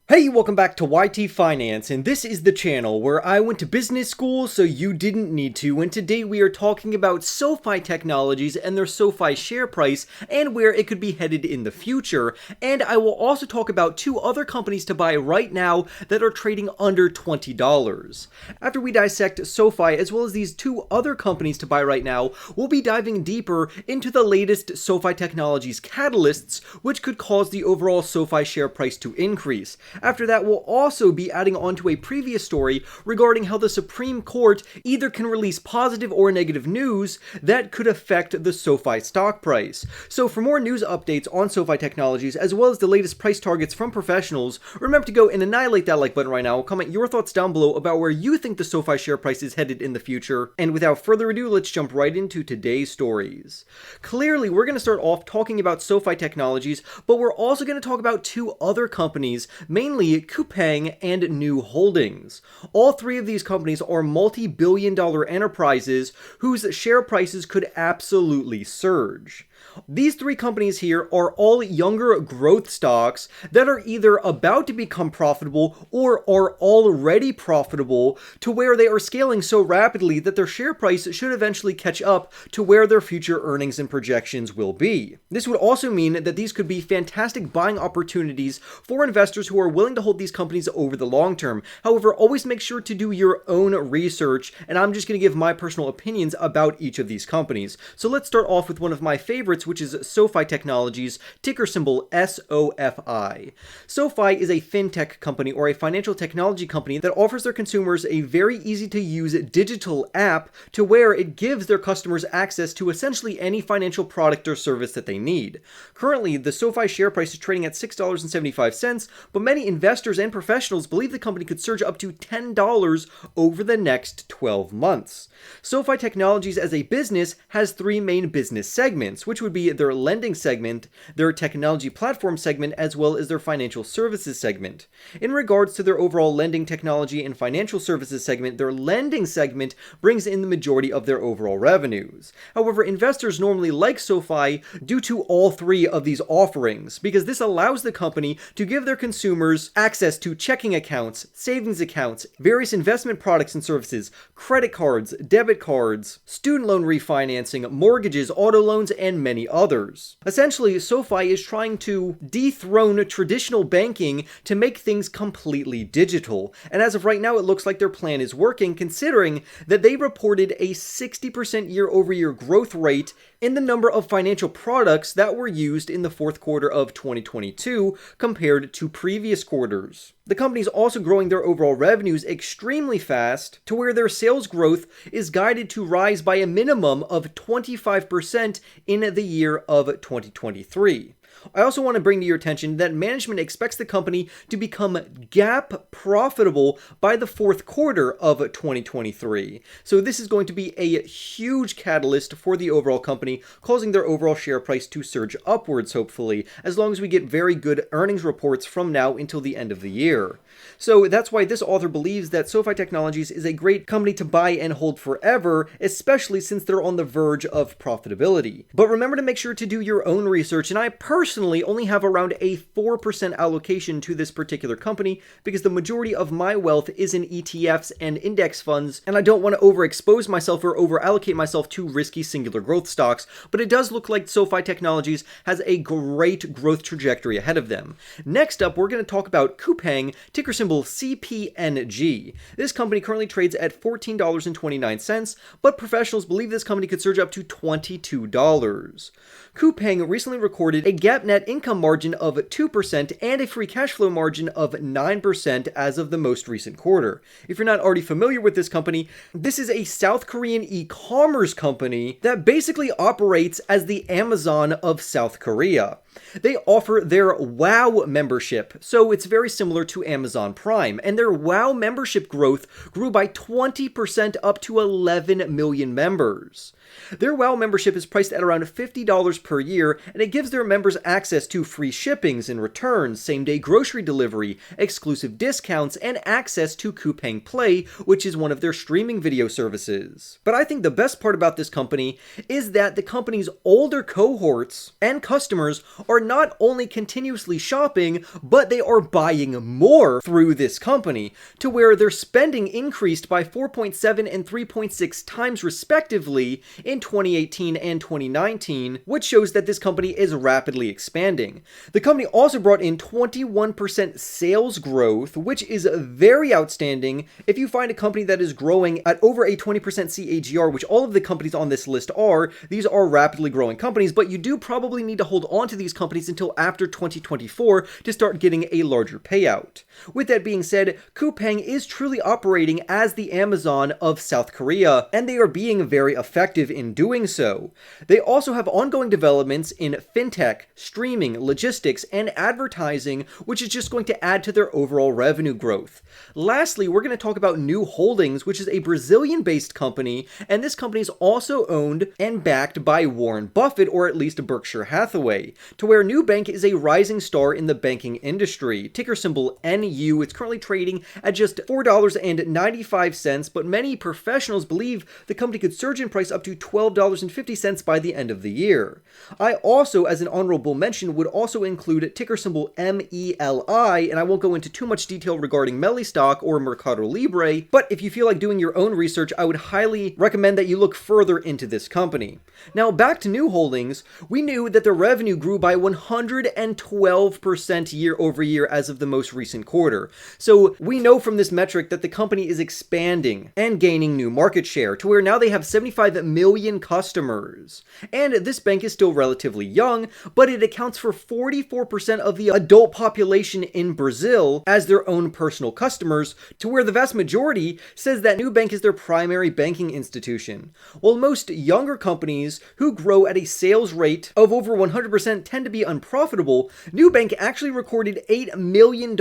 Hey, welcome back to YT Finance, and this is the channel where I went to business school so you didn't need to, and today we are talking about SoFi Technologies and their SoFi share price and where it could be headed in the future, and I will also talk about two other companies to buy right now that are trading under $20. After we dissect SoFi as well as these two other companies to buy right now, we'll be diving deeper into the latest SoFi Technologies catalysts, which could cause the overall SoFi share price to increase. After that, we'll also be adding on to a previous story regarding how the Supreme Court either can release positive or negative news that could affect the SoFi stock price. So for more news updates on SoFi Technologies, as well as the latest price targets from professionals, remember to go and annihilate that like button right now. Comment your thoughts down below about where you think the SoFi share price is headed in the future. And without further ado, let's jump right into today's stories. Clearly, we're going to start off talking about SoFi Technologies, but we're also going to talk about two other companies, mainly Coupang and New Holdings. All three of these companies are multi-billion-dollar enterprises whose share prices could absolutely surge. These three companies here are all younger growth stocks that are either about to become profitable or are already profitable to where they are scaling so rapidly that their share price should eventually catch up to where their future earnings and projections will be. This would also mean that these could be fantastic buying opportunities for investors who are willing to hold these companies over the long term. However, always make sure to do your own research, and I'm just going to give my personal opinions about each of these companies. So let's start off with one of my favorites, which is SoFi Technologies, ticker symbol SOFI. SoFi is a fintech company or a financial technology company that offers their consumers a very easy to use digital app to where it gives their customers access to essentially any financial product or service that they need. Currently, the SoFi share price is trading at $6.75, but many investors and professionals believe the company could surge up to $10 over the next 12 months. SoFi Technologies as a business has three main business segments, which would be their lending segment, their technology platform segment, as well as their financial services segment. In regards to their overall lending, technology, and financial services segment, their lending segment brings in the majority of their overall revenues. However, investors normally like SoFi due to all three of these offerings, because this allows the company to give their consumers access to checking accounts, savings accounts, various investment products and services, credit cards, debit cards, student loan refinancing, mortgages, auto loans, and many others. Essentially, SoFi is trying to dethrone traditional banking to make things completely digital. And as of right now, it looks like their plan is working, considering that they reported a 60% year-over-year growth rate in the number of financial products that were used in the fourth quarter of 2022 compared to previous quarters. The company is also growing their overall revenues extremely fast to where their sales growth is guided to rise by a minimum of 25% in the year of 2023. I also want to bring to your attention that management expects the company to become GAAP profitable by the fourth quarter of 2023. So this is going to be a huge catalyst for the overall company, causing their overall share price to surge upwards, hopefully, as long as we get very good earnings reports from now until the end of the year. So that's why this author believes that SoFi Technologies is a great company to buy and hold forever, especially since they're on the verge of profitability. But remember to make sure to do your own research, and I personally only have around a 4% allocation to this particular company because the majority of my wealth is in ETFs and index funds, and I don't want to overexpose myself or overallocate myself to risky singular growth stocks, but it does look like SoFi Technologies has a great growth trajectory ahead of them. Next up, we're going to talk about Coupang, ticker symbol CPNG. This company currently trades at $14.29, but professionals believe this company could surge up to $22. Coupang recently recorded a GAAP net income margin of 2% and a free cash flow margin of 9% as of the most recent quarter. If you're not already familiar with this company, this is a South Korean e-commerce company that basically operates as the Amazon of South Korea. They offer their WOW membership, so it's very similar to Amazon Prime, and their WOW membership growth grew by 20% up to 11 million members. Their WOW membership is priced at around $50 per year, and it gives their members access to free shippings and returns, same-day grocery delivery, exclusive discounts, and access to Coupang Play, which is one of their streaming video services. But I think the best part about this company is that the company's older cohorts and customers are not only continuously shopping, but they are buying more through this company, to where their spending increased by 4.7 and 3.6 times respectively in 2018 and 2019, which shows that this company is rapidly expanding. The company also brought in 21% sales growth, which is very outstanding. If you find a company that is growing at over a 20% CAGR, which all of the companies on this list are, these are rapidly growing companies, but you do probably need to hold on to these companies until after 2024 to start getting a larger payout. With that being said, Coupang is truly operating as the Amazon of South Korea, and they are being very effective in doing so. They also have ongoing developments in fintech, streaming, logistics, and advertising, which is just going to add to their overall revenue growth. Lastly, we're going to talk about New Holdings, which is a Brazilian-based company, and this company is also owned and backed by Warren Buffett, or at least Berkshire Hathaway, to where Nubank is a rising star in the banking industry. Ticker symbol NU. It's currently trading at just $4.95, but many professionals believe the company could surge in price up to $12.50 by the end of the year. I also, as an honorable mention, would also include ticker symbol MELI, and I won't go into too much detail regarding Meli stock or Mercado Libre, but if you feel like doing your own research, I would highly recommend that you look further into this company. Now, back to New Holdings, we knew that the revenue grew by 112% year over year as of the most recent quarter. So we know from this metric that the company is expanding and gaining new market share, to where now they have 75 million customers. And this bank is still relatively young, but it accounts for 44% of the adult population in Brazil as their own personal customers, to where the vast majority says that Nubank is their primary banking institution. While most younger companies who grow at a sales rate of over 100% tend to be unprofitable, Nubank actually recorded $8 million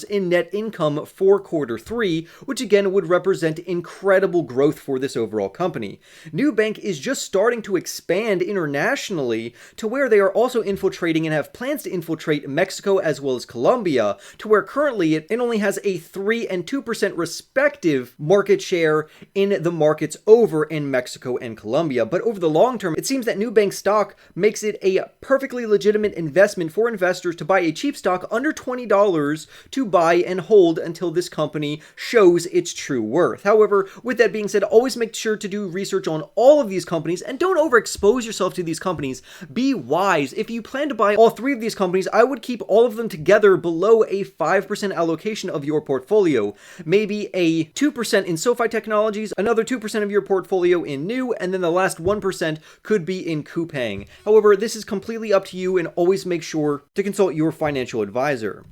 in net income for quarter 3, which again would represent incredible growth for this overall company. Nubank is just starting to expand internationally, to where they are also infiltrating and have plans to infiltrate Mexico as well as Colombia, to where currently it only has a 3 and 2% respective market share in the markets over in Mexico and Colombia. But over the long term, it seems that Nubank stock makes it a perfectly legitimate investment for investors to buy a cheap stock under $20 to buy and hold until this company shows its true worth. However, with that being said, always make sure to do research on all of these companies and don't overexpose yourself to these companies. Be wise. If you plan to buy all 3 of these companies, I would keep all of them together below a 5% allocation of your portfolio. Maybe a 2% in SoFi Technologies, another 2% of your portfolio in New, and then the last 1% could be in Coupang. However, this is completely up to you, and always make sure to consult your financial advisor.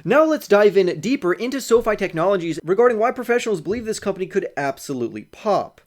Now let's dive in deeper into SoFi Technologies regarding why professionals believe this company could absolutely pop.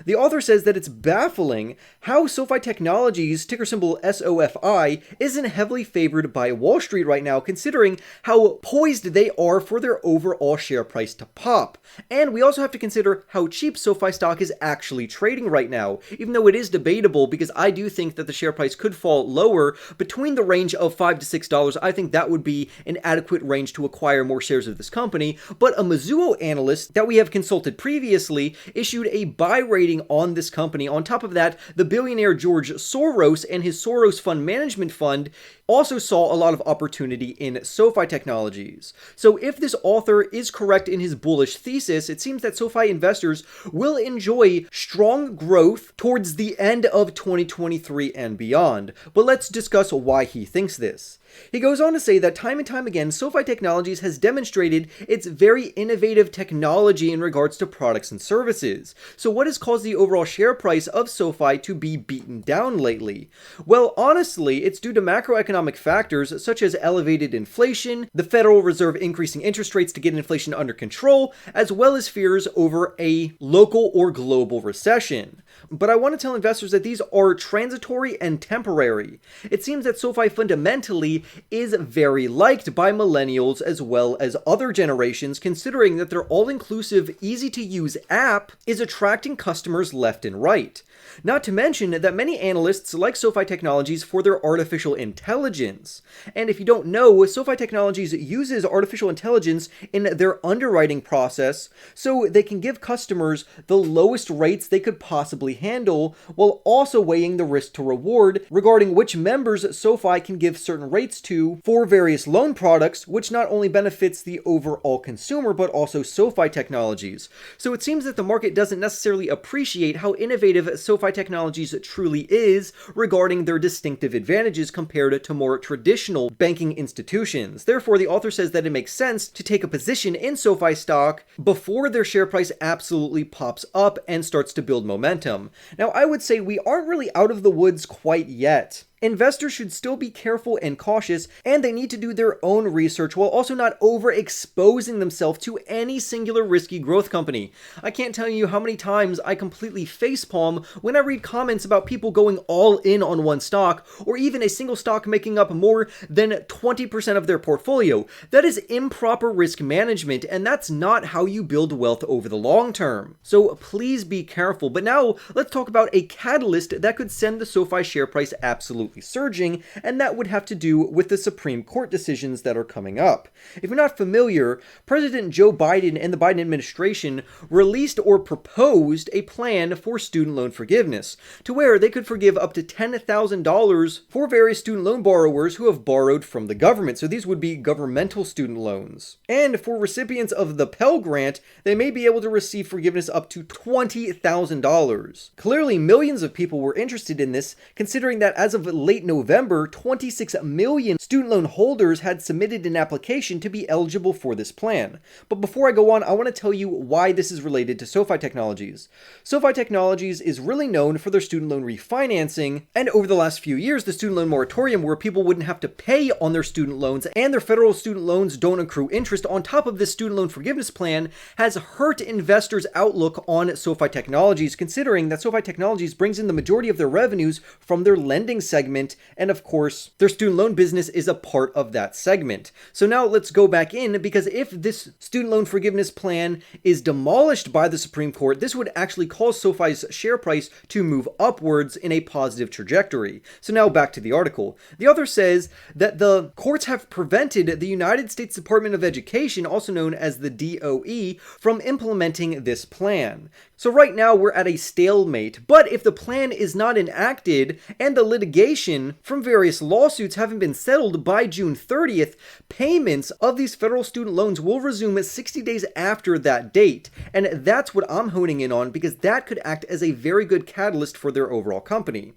The author says that it's baffling how SoFi Technologies, ticker symbol SOFI, isn't heavily favored by Wall Street right now, considering how poised they are for their overall share price to pop. And we also have to consider how cheap SoFi stock is actually trading right now, even though it is debatable, because I do think that the share price could fall lower between the range of $5 to $6. I think that would be an adequate range to acquire more shares of this company. But a Mizuho analyst that we have consulted previously issued a buy rating on this company. On top of that, the billionaire George Soros and his Soros Fund Management Fund also saw a lot of opportunity in SoFi Technologies. So if this author is correct in his bullish thesis, it seems that SoFi investors will enjoy strong growth towards the end of 2023 and beyond. But let's discuss why he thinks this. He goes on to say that time and time again, SoFi Technologies has demonstrated its very innovative technology in regards to products and services. So what has caused the overall share price of SoFi to be beaten down lately? Well, honestly, it's due to macroeconomic factors such as elevated inflation, the Federal Reserve increasing interest rates to get inflation under control, as well as fears over a local or global recession. But I want to tell investors that these are transitory and temporary. It seems that SoFi fundamentally is very liked by millennials as well as other generations, considering that their all-inclusive, easy-to-use app is attracting customers left and right. Not to mention that many analysts like SoFi Technologies for their artificial intelligence. And if you don't know, SoFi Technologies uses artificial intelligence in their underwriting process so they can give customers the lowest rates they could possibly simply handle, while also weighing the risk to reward regarding which members SoFi can give certain rates to for various loan products, which not only benefits the overall consumer but also SoFi Technologies. So it seems that the market doesn't necessarily appreciate how innovative SoFi Technologies truly is regarding their distinctive advantages compared to more traditional banking institutions. Therefore, the author says that it makes sense to take a position in SoFi stock before their share price absolutely pops up and starts to build momentum. Now, I would say we aren't really out of the woods quite yet. Investors should still be careful and cautious, and they need to do their own research while also not overexposing themselves to any singular risky growth company. I can't tell you how many times I completely facepalm when I read comments about people going all in on one stock, or even a single stock making up more than 20% of their portfolio. That is improper risk management, and that's not how you build wealth over the long term. So please be careful. But now let's talk about a catalyst that could send the SoFi share price absolutely surging, and that would have to do with the Supreme Court decisions that are coming up. If you're not familiar, President Joe Biden and the Biden administration released or proposed a plan for student loan forgiveness, to where they could forgive up to $10,000 for various student loan borrowers who have borrowed from the government. So these would be governmental student loans. And for recipients of the Pell Grant, they may be able to receive forgiveness up to $20,000. Clearly, millions of people were interested in this, considering that as of late November, 26 million student loan holders had submitted an application to be eligible for this plan. But before I go on, I want to tell you why this is related to SoFi Technologies. SoFi Technologies is really known for their student loan refinancing, and over the last few years, the student loan moratorium, where people wouldn't have to pay on their student loans and their federal student loans don't accrue interest on top of this student loan forgiveness plan, has hurt investors' outlook on SoFi Technologies, considering that SoFi Technologies brings in the majority of their revenues from their lending segment, and of course, their student loan business is a part of that segment. So now let's go back in, because if this student loan forgiveness plan is demolished by the Supreme Court, this would actually cause SoFi's share price to move upwards in a positive trajectory. So now back to the article. The author says that the courts have prevented the United States Department of Education, also known as the DOE, from implementing this plan. So right now we're at a stalemate, but if the plan is not enacted and the litigation from various lawsuits haven't been settled by June 30th, payments of these federal student loans will resume 60 days after that date. And that's what I'm honing in on, because that could act as a very good catalyst for their overall company.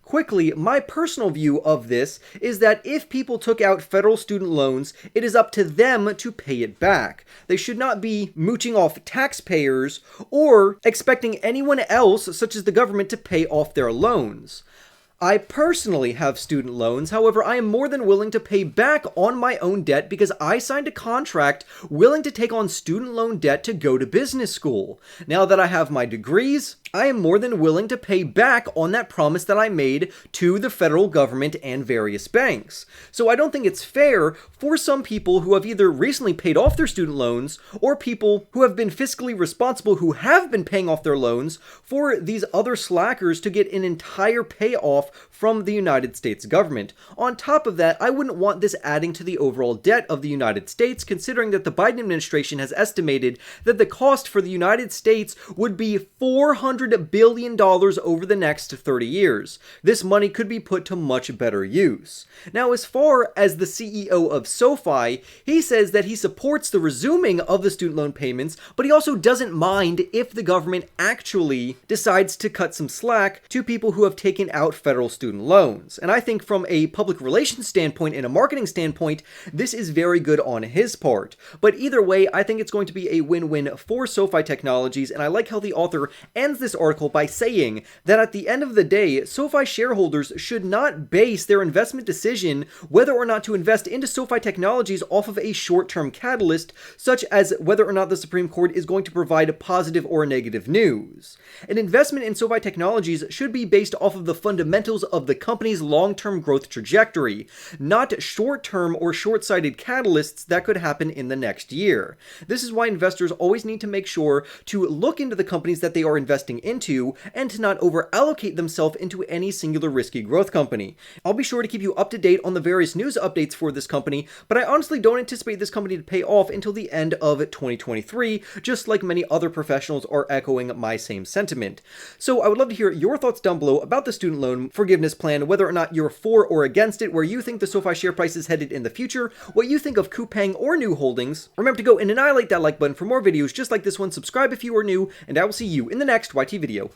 Quickly, my personal view of this is that if people took out federal student loans, it is up to them to pay it back. They should not be mooching off taxpayers or expecting anyone else, such as the government, to pay off their loans. I personally have student loans, however, I am more than willing to pay back on my own debt because I signed a contract willing to take on student loan debt to go to business school. Now that I have my degrees, I am more than willing to pay back on that promise that I made to the federal government and various banks. So I don't think it's fair for some people who have either recently paid off their student loans or people who have been fiscally responsible who have been paying off their loans for these other slackers to get an entire payoff from the United States government. On top of that, I wouldn't want this adding to the overall debt of the United States, considering that the Biden administration has estimated that the cost for the United States would be $400 billion over the next 30 years. This money could be put to much better use. Now, as far as the CEO of SoFi, he says that he supports the resuming of the student loan payments, but he also doesn't mind if the government actually decides to cut some slack to people who have taken out federal student loans. And I think from a public relations standpoint and a marketing standpoint, this is very good on his part. But either way, I think it's going to be a win-win for SoFi Technologies, and I like how the author ends this article by saying that at the end of the day, SoFi shareholders should not base their investment decision whether or not to invest into SoFi Technologies off of a short-term catalyst, such as whether or not the Supreme Court is going to provide positive or negative news. An investment in SoFi Technologies should be based off of the fundamentals fundamentals of the company's long-term growth trajectory, not short-term or short-sighted catalysts that could happen in the next year. This is why investors always need to make sure to look into the companies that they are investing into and to not over-allocate themselves into any singular risky growth company. I'll be sure to keep you up to date on the various news updates for this company, but I honestly don't anticipate this company to pay off until the end of 2023, just like many other professionals are echoing my same sentiment. So I would love to hear your thoughts down below about the student loan forgiveness plan, whether or not you're for or against it, where you think the SoFi share price is headed in the future, what you think of Coupang or new holdings. Remember to go and annihilate that like button for more videos just like this one, subscribe if you are new, and I will see you in the next YT video.